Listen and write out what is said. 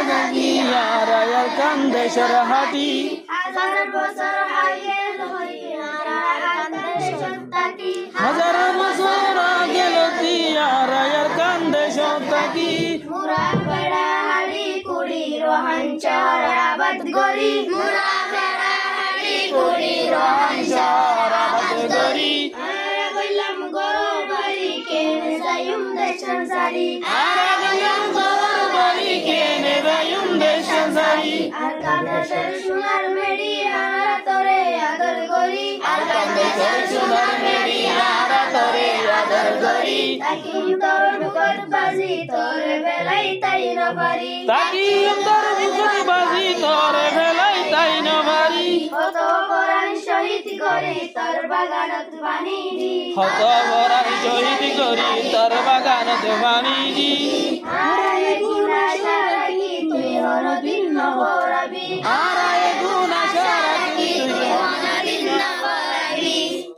থাকি আর আর কান্দেশের হাটি হাজার বছর আগে কান্দেশের থাকি হাজার বছর আগে আর আর কান্দেশের থাকি মুরা বেড়া হাড়ি কুড়ি রোহাঞ্চর আবাদ গরি মুরা বেড়া হাড়ি কুড়ি রোহাঞ্চর আবাদ গরি আরে বললাম গরো বাড়ি কেনে যাইম দেশন সারি আরে গেলাম গরুর বাড়ি কেনে যাইম দেশন সারি আর কান্দেশের সোনার মেডি আর তোরে আদর গরি আর কান্দেশের সোনার মেরি আর তোরে আদর করি তাকি তোর বুকট বাজি তোর বেলাই তাই না পারি তাকি অন্তর বুকট বাজি তোরে ভেলাই তাই না ভারি কত পরাণ শহীদ করে তোর বাগানত পানি দি হত বরাই শহীদ করি তোর বাগানত পানি দি আরে গুনা সারাকি তুই হরদিন নবরাবি